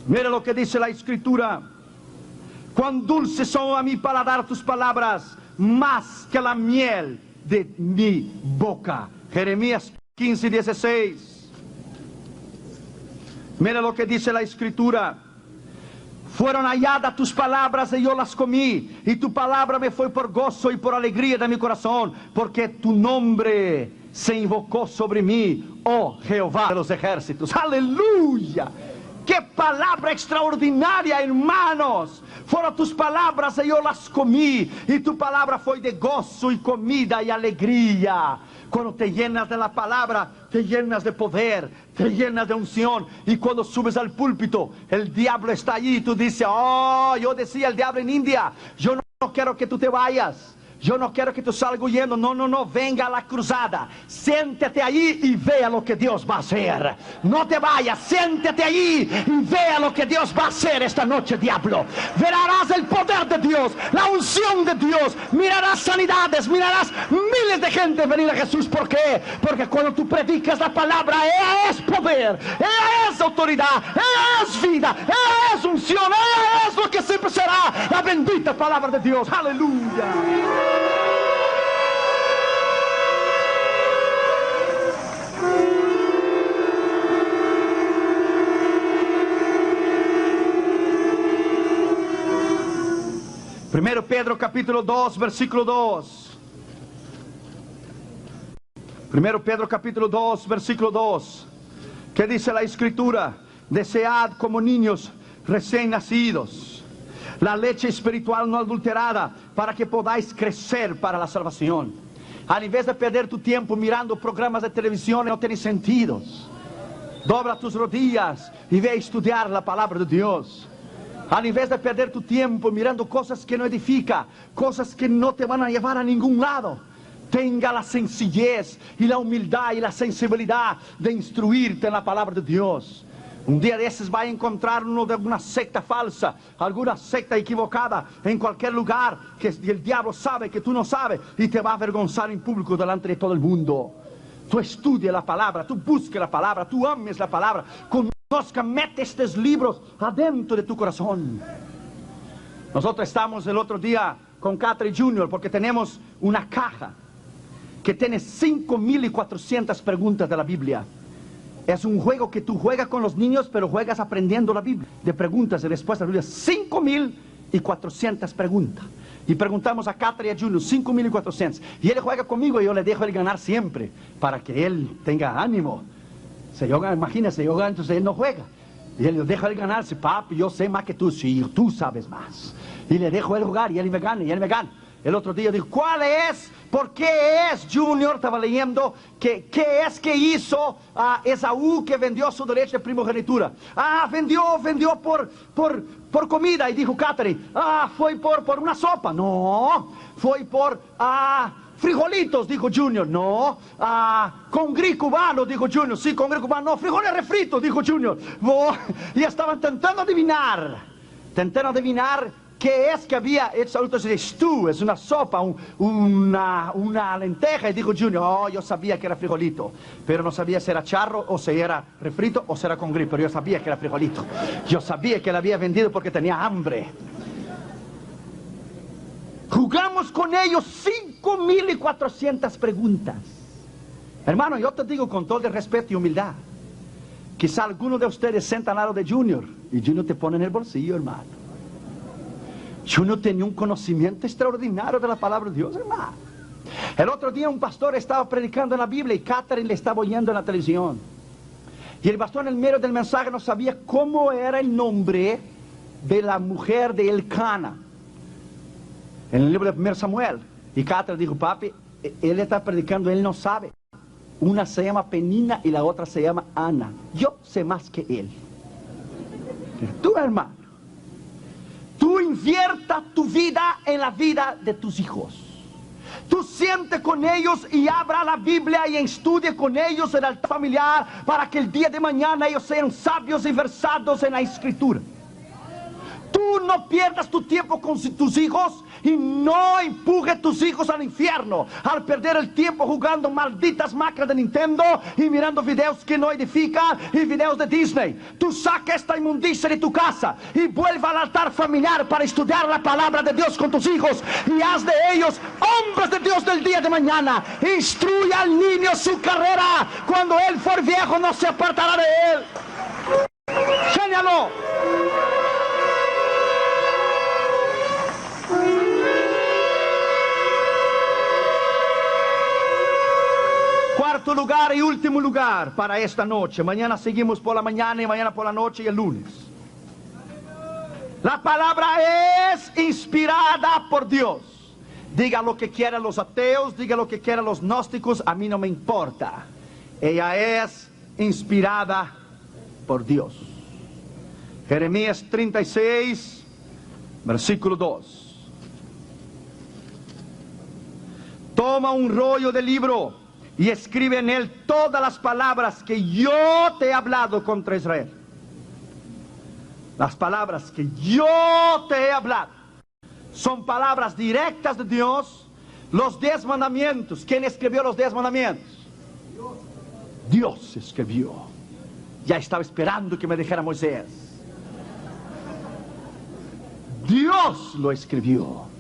Mira lo que dice la Escritura. Cuán dulces son a mi paladar tus palabras, más que la miel de mi boca. Jeremías 15, 16. Mira lo que dice la Escritura. Fueron halladas tus palabras y yo las comí, y tu palabra me fue por gozo y por alegría de mi corazón, porque tu nombre se invocó sobre mí, oh Jehová de los ejércitos. Aleluya. ¡Qué palabra extraordinaria, hermanos! Fueron tus palabras y yo las comí, y tu palabra fue de gozo y comida y alegría. Cuando te llenas de la palabra, te llenas de poder, te llenas de unción. Y cuando subes al púlpito, el diablo está allí y tú dices: oh, yo decía el diablo en India, yo no quiero que tú te vayas, Yo no quiero que tú salgas huyendo. No, no, no. Venga a la cruzada. Siéntate allí y vea lo que Dios va a hacer. No te vayas. Siéntate allí y vea lo que Dios va a hacer esta noche, diablo. Verás el poder de Dios, la unción de Dios. Mirarás sanidades, mirarás miles de gente venir a Jesús. ¿Por qué? Porque cuando tú predicas la palabra, ella es poder, ella es autoridad, ella es vida, ella es unción, ella es lo que siempre será la bendita palabra de Dios. Aleluya. Primero Pedro capítulo 2 versículo 2. Primero Pedro capítulo 2 versículo 2. ¿Qué dice la escritura? Desead como niños recién nacidos la leche espiritual no adulterada, para que podáis crecer para la salvación. Al invés de perder tu tiempo mirando programas de televisión que no tienen sentido, dobla tus rodillas y ve a estudiar la palabra de Dios. Al invés de perder tu tiempo mirando cosas que no edifican, cosas que no te van a llevar a ningún lado, tenga la sencillez y la humildad y la sensibilidad de instruirte en la palabra de Dios. Un día de esos va a encontrar uno de una secta falsa, alguna secta equivocada en cualquier lugar, que el diablo sabe que tú no sabes, y te va a avergonzar en público delante de todo el mundo. Tú estudia la palabra, tú busques la palabra, tú ames la palabra, conozca, mete estos libros adentro de tu corazón. Nosotros estamos el otro día con Catherine Junior porque tenemos una caja que tiene 5.400 preguntas de la Biblia. Es un juego que tú juegas con los niños, pero juegas aprendiendo la Biblia, de preguntas y respuestas de la Biblia. 5.400 preguntas. Y preguntamos a Catherine Junior 5.400. Y él juega conmigo y yo le dejo él ganar siempre, para que él tenga ánimo. Si yo, imagínese, yo gano, entonces él no juega. Y él le deja él ganarse. Papi, yo sé más que tú. Sí, tú sabes más. Y le dejo él jugar y él me gana, y él me gana. El otro día dijo, ¿cuál es? ¿Por qué es? Junior estaba leyendo ¿qué es que hizo a Esaú, que vendió su derecho de primogenitura? Vendió por comida. Y dijo Catherine, fue por una sopa. No, fue por frijolitos, dijo Junior. No, con gris cubano, dijo Junior. Sí, con gris cubano. No, frijoles refritos, dijo Junior. Y estaban intentando adivinar ¿qué es que había hecho? Entonces, stew, es una sopa, una lenteja. Y dijo Junior, yo sabía que era frijolito, pero no sabía si era charro, o si era refrito, o si era con gris, pero yo sabía que era frijolito. Yo sabía que la había vendido porque tenía hambre. Jugamos con ellos 5.400 preguntas. Hermano, yo te digo con todo el respeto y humildad, quizá alguno de ustedes senta al lado de Junior, y Junior te pone en el bolsillo, hermano. Junior tenía un conocimiento extraordinario de la palabra de Dios, hermano. El otro día un pastor estaba predicando en la Biblia y Catherine le estaba oyendo en la televisión. Y el pastor en el medio del mensaje no sabía cómo era el nombre de la mujer de Elcana en el libro de 1 Samuel. Y Catherine dijo, papi, él está predicando, él no sabe. Una se llama Penina y la otra se llama Ana. Yo sé más que él. Tú, hermano, tú invierta tu vida en la vida de tus hijos. Tú siente con ellos y abra la Biblia y estudie con ellos el altar familiar, para que el día de mañana ellos sean sabios y versados en la Escritura. Tú no pierdas tu tiempo con tus hijos y no empuje tus hijos al infierno al perder el tiempo jugando malditas máquinas de Nintendo y mirando videos que no edifican y videos de Disney. Tú saca esta inmundicia de tu casa y vuelva al altar familiar para estudiar la palabra de Dios con tus hijos, y haz de ellos hombres de Dios del día de mañana. Instruye al niño su carrera. Cuando él for viejo no se apartará de él. Señaló. Cuarto lugar y último lugar para esta noche. Mañana seguimos por la mañana y mañana por la noche y el lunes. La palabra es inspirada por Dios. Diga lo que quieran los ateos, diga lo que quieran los gnósticos, a mí no me importa. Ella es inspirada por Dios. Jeremías 36, versículo 2. toma un rollo de libro y escribe en él todas las palabras que yo te he hablado contra Israel. Las palabras que yo te he hablado son palabras directas de Dios. Los 10 mandamientos, ¿quién escribió los 10 mandamientos? Dios escribió. Ya estaba esperando que me dijera Moisés. Dios lo escribió.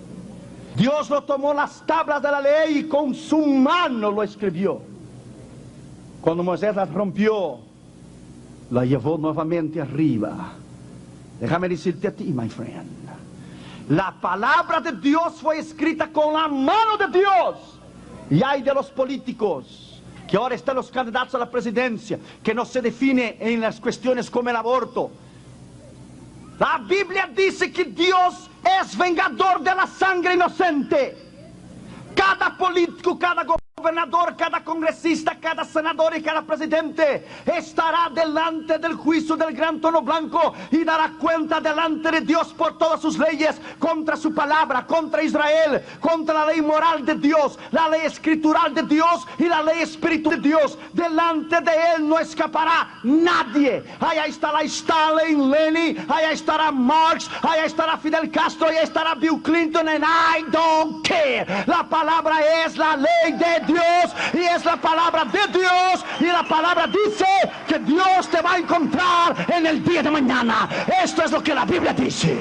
Dios lo tomó las tablas de la ley y con su mano lo escribió. Cuando Moisés las rompió, la llevó nuevamente arriba. Déjame decirte a ti, my friend, la palabra de Dios fue escrita con la mano de Dios. Y hay de los políticos que ahora están los candidatos a la presidencia, que no se define en las cuestiones como el aborto. La Biblia dice que Dios es vengador de la sangre inocente. Cada político, cada gobernador, cada congresista, cada senador y cada presidente estará delante del juicio del gran trono blanco y dará cuenta delante de Dios por todas sus leyes, contra su palabra, contra Israel, contra la ley moral de Dios, la ley escritural de Dios y la ley espiritual de Dios. Delante de él no escapará nadie. Allá estará Stalin, Lenin, allá estará Marx, allá estará Fidel Castro, allá estará Bill Clinton, and I don't care. La palabra es la ley de Dios y es la palabra de Dios, y la palabra dice que Dios te va a encontrar en el día de mañana. Esto es lo que la Biblia dice.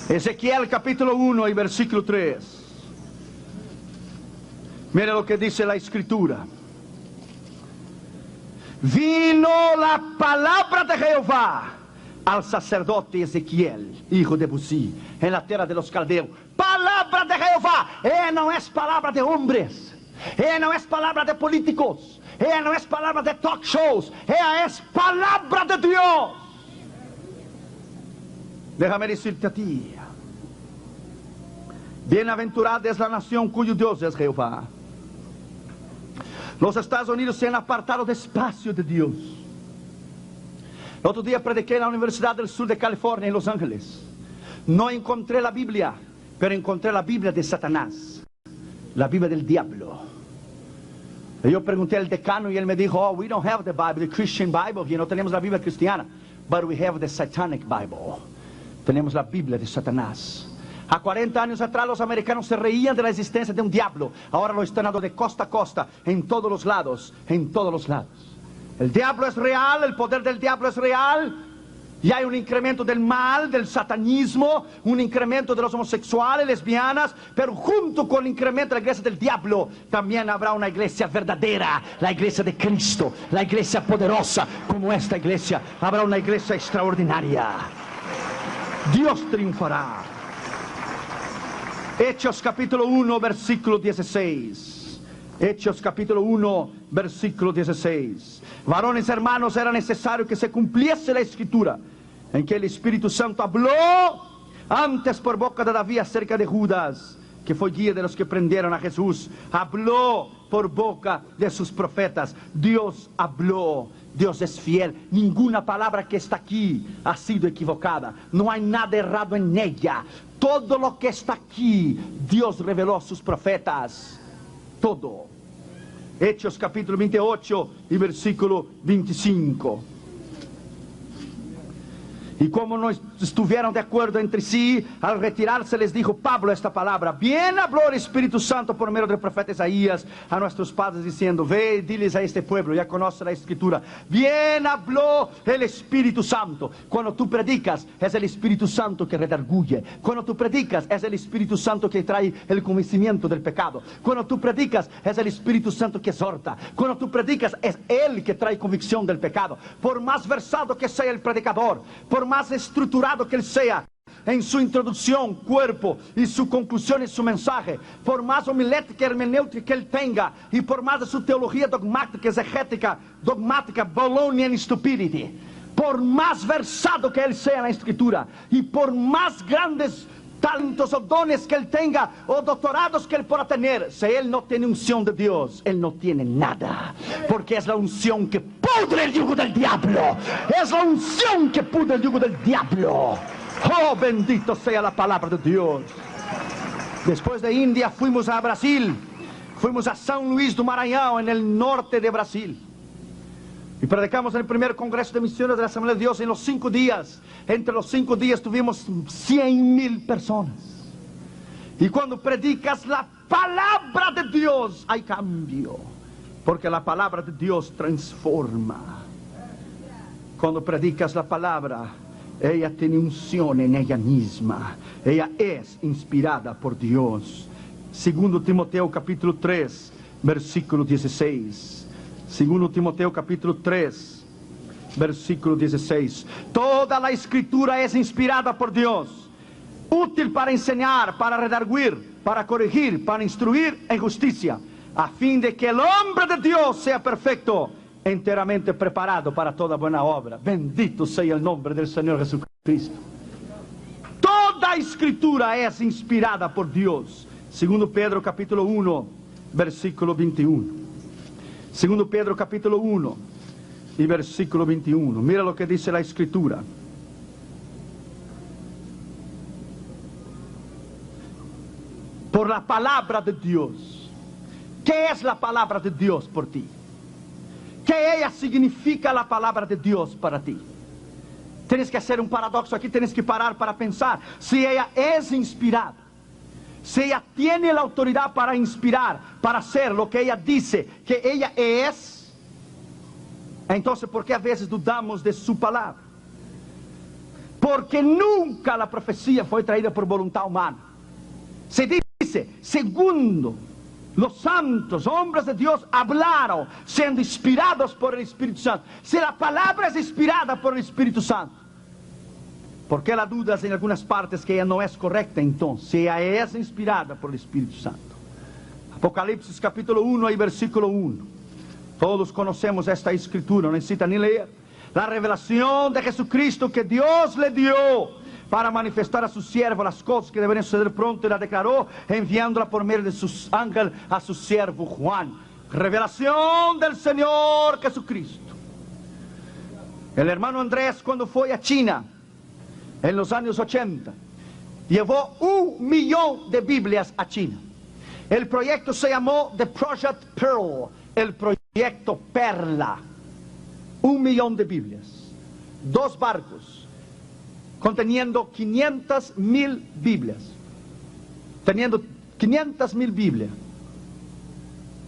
Ezequiel capítulo 1 y versículo 3. Mira lo que dice la escritura. Vino la palabra de Jehová al sacerdote Ezequiel, hijo de Buzi, en la tierra de los caldeos. Palabra de Jehová. No es palabra de hombres. No es palabra de políticos. No es palabra de talk shows. Es palabra de Dios. Déjame decirte a ti. Bienaventurada es la nación cuyo Dios es Jehová. Los Estados Unidos se han apartado despacio de Dios. El otro día prediqué en la Universidad del Sur de California, en Los Ángeles. No encontré la Biblia, pero encontré la Biblia de Satanás, la Biblia del diablo. Y yo pregunté al decano y él me dijo, oh, we don't have the Bible, the Christian Bible here. No tenemos la Biblia cristiana, but we have the Satanic Bible. Tenemos la Biblia de Satanás. A 40 años atrás los americanos se reían de la existencia de un diablo. Ahora lo están dando de costa a costa, en todos los lados, en todos los lados. El diablo es real, el poder del diablo es real. Y hay un incremento del mal, del satanismo, un incremento de los homosexuales, lesbianas. Pero junto con el incremento de la iglesia del diablo, también habrá una iglesia verdadera, la iglesia de Cristo, la iglesia poderosa como esta iglesia. Habrá una iglesia extraordinaria. Dios triunfará. Hechos capítulo 1, versículo 16. Hechos capítulo 1, versículo 16. Varones hermanos, era necesario que se cumpliese la escritura en que el Espíritu Santo habló antes por boca de David acerca de Judas, que fue guía de los que prendieron a Jesús. Habló por boca de sus profetas. Dios habló. Dios es fiel. Ninguna palabra que está aquí ha sido equivocada. No hay nada errado en ella. Todo lo que está aquí, Dios reveló a sus profetas. Todo. Hechos capítulo 28 y versículo 25. Y como no estuvieron de acuerdo entre sí, al retirarse les dijo Pablo esta palabra. Bien habló el Espíritu Santo por medio del profeta Isaías a nuestros padres diciendo, ve y diles a este pueblo, ya conoce la escritura. Bien habló el Espíritu Santo. Cuando tú predicas, es el Espíritu Santo que redarguye. Cuando tú predicas, es el Espíritu Santo que trae el convencimiento del pecado. Cuando tú predicas, es el Espíritu Santo que exhorta. Cuando tú predicas, es Él que trae convicción del pecado. Por más versado que sea el predicador, por más estructurado que él sea en su introducción, cuerpo y su conclusión y su mensaje, por más homilética y hermenéutica que él tenga y por más de su teología dogmática, exegética, dogmática, Babylonian stupidity, por más versado que él sea en la escritura y por más grandes talentos o dones que él tenga o doctorados que él pueda tener, si él no tiene unción de Dios, él no tiene nada, porque es la unción que pudre el yugo del diablo. Es la unción que pudre el yugo del diablo. Oh, bendito sea la palabra de Dios. Después de India fuimos a Brasil, fuimos a São Luís do Maranhão, en el norte de Brasil, y predicamos en el primer congreso de misiones de la Asamblea de Dios. En los 5 días, entre los 5 días tuvimos 100,000 personas. Y cuando predicas la palabra de Dios, hay cambio, porque la palabra de Dios transforma. Cuando predicas la palabra, ella tiene unción en ella misma. Ella es inspirada por Dios. Segundo Timoteo capítulo 3, versículo 16. Segundo Timoteo capítulo 3, versículo 16. Toda la escritura es inspirada por Dios, útil para enseñar, para redarguir, para corregir, para instruir en justicia, a fin de que el hombre de Dios sea perfecto, enteramente preparado para toda buena obra. Bendito sea el nombre del Señor Jesucristo. Toda escritura es inspirada por Dios. Segundo Pedro capítulo 1, versículo 21. Segundo Pedro capítulo 1 y versículo 21. Mira lo que dice la escritura. Por la palabra de Dios. ¿Qué es la palabra de Dios por ti? ¿Qué ella significa la palabra de Dios para ti? Tienes que hacer un paradoxo aquí, tienes que parar para pensar. Si ella es inspirada, si ella tiene la autoridad para inspirar, para hacer lo que ella dice que ella es, entonces ¿por qué a veces dudamos de su palabra? Porque nunca la profecía fue traída por voluntad humana. Se dice, segundo los santos, hombres de Dios, hablaron siendo inspirados por el Espíritu Santo. Si la palabra es inspirada por el Espíritu Santo, ¿por qué la dudas en algunas partes que ella no es correcta entonces? Si ella es inspirada por el Espíritu Santo. Apocalipsis capítulo 1 y versículo 1. Todos conocemos esta escritura, no necesita ni leer. La revelación de Jesucristo que Dios le dio para manifestar a su siervo las cosas que deberían suceder pronto, y la declaró enviándola por medio de sus ángeles a su siervo Juan. Revelación del Señor Jesucristo. El hermano Andrés, cuando fue a China en los años 80, llevó 1 millón de Biblias a China. El proyecto se llamó The Project Pearl, el proyecto Perla. 1 millón de Biblias, 2 barcos conteniendo 500,000 Biblias, teniendo 500,000 Biblias,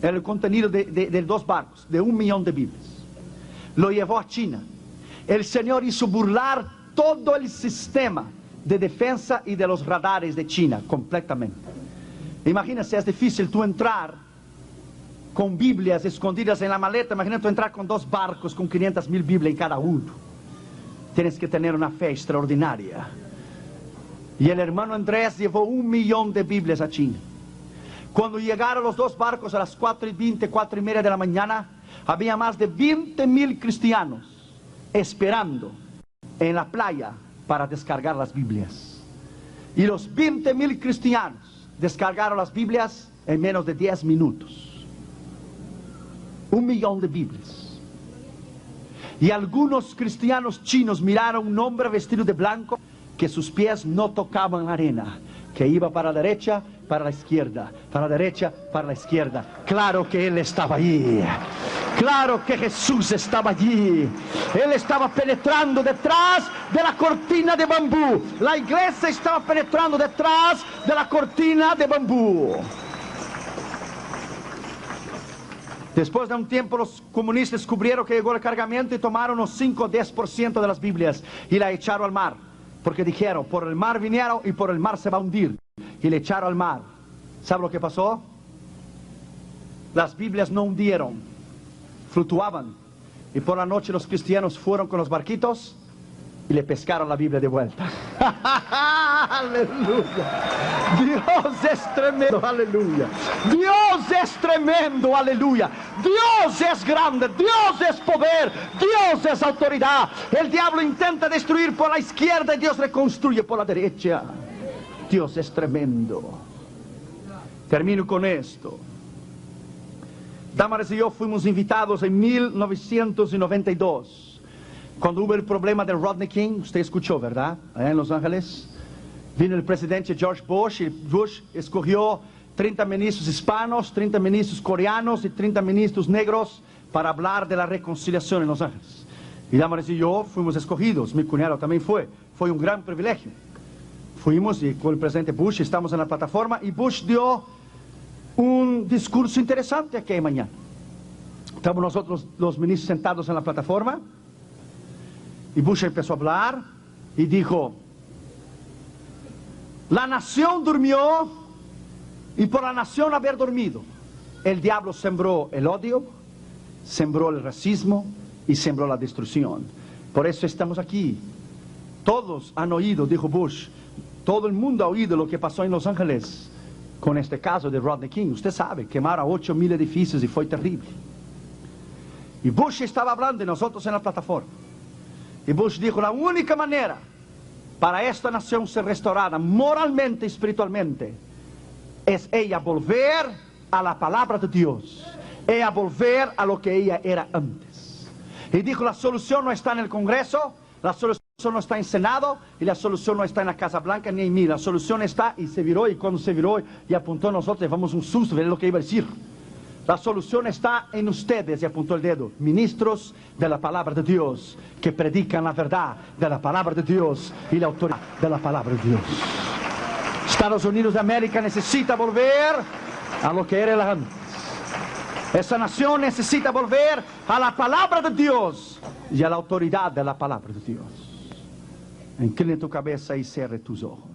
el contenido de 2 barcos, de 1 millón de Biblias. Lo llevó a China. El Señor hizo burlar todo el sistema de defensa y de los radares de China completamente. Imagínate, es difícil tú entrar con Biblias escondidas en la maleta. Imagínate tú entrar con 2 barcos con 500,000 Biblias en cada uno. Tienes que tener una fe extraordinaria. Y el hermano Andrés llevó 1 millón de Biblias a China. Cuando llegaron los 2 barcos a las 4:20, 4:30 de la mañana, había más de 20,000 cristianos esperando en la playa para descargar las Biblias. Y los 20,000 cristianos descargaron las Biblias en menos de 10 minutos. 1 millón de Biblias. Y algunos cristianos chinos miraron a un hombre vestido de blanco, que sus pies no tocaban la arena, que iba para la derecha, para la izquierda, para la derecha, para la izquierda. Claro que Él estaba allí. Claro que Jesús estaba allí. Él estaba penetrando detrás de la cortina de bambú. La iglesia estaba penetrando detrás de la cortina de bambú. Después de un tiempo los comunistas descubrieron que llegó el cargamento y tomaron unos 5 o 10% de las Biblias y la echaron al mar. Porque dijeron, por el mar vinieron y por el mar se va a hundir. Y le echaron al mar. ¿Sabe lo que pasó? Las Biblias no hundieron, fluctuaban. Y por la noche los cristianos fueron con los barquitos y le pescaron la Biblia de vuelta. Aleluya. Dios es tremendo, aleluya. Dios es tremendo, aleluya. Dios es grande, Dios es poder, Dios es autoridad. El diablo intenta destruir por la izquierda y Dios reconstruye por la derecha. Dios es tremendo. Termino con esto. Damaris y yo fuimos invitados en 1992, cuando hubo el problema del Rodney King. Usted escuchó, ¿verdad? Allá en Los Ángeles. Vino el presidente George Bush y Bush escogió 30 ministros hispanos, 30 ministros coreanos y 30 ministros negros para hablar de la reconciliación en Los Ángeles. Y Damaris y yo fuimos escogidos, mi cuñado también fue un gran privilegio. Fuimos y con el presidente Bush estamos en la plataforma y Bush dio un discurso interesante aquella mañana. Estamos nosotros los ministros sentados en la plataforma y Bush empezó a hablar y dijo: la nación durmió y por la nación haber dormido, el diablo sembró el odio, sembró el racismo y sembró la destrucción. Por eso estamos aquí. Todos han oído, dijo Bush, todo el mundo ha oído lo que pasó en Los Ángeles con este caso de Rodney King. Usted sabe, quemaron 8,000 edificios y fue terrible. Y Bush estaba hablando y nosotros en la plataforma. Y Bush dijo: la única manera para esta nación ser restaurada moralmente y espiritualmente es ella volver a la palabra de Dios, ella volver a lo que ella era antes. Y dijo: la solución no está en el Congreso, la solución no está en el Senado, y la solución no está en la Casa Blanca ni en mí. La solución está, y se viró, y cuando se viró y apuntó a nosotros, llevamos un susto, ver lo que iba a decir. La solución está en ustedes, y apuntó el dedo, ministros de la palabra de Dios, que predican la verdad de la palabra de Dios y la autoridad de la palabra de Dios. Estados Unidos de América necesita volver a lo que era el antes. Esa nación necesita volver a la palabra de Dios y a la autoridad de la palabra de Dios. Incline tu cabeza y cierre tus ojos.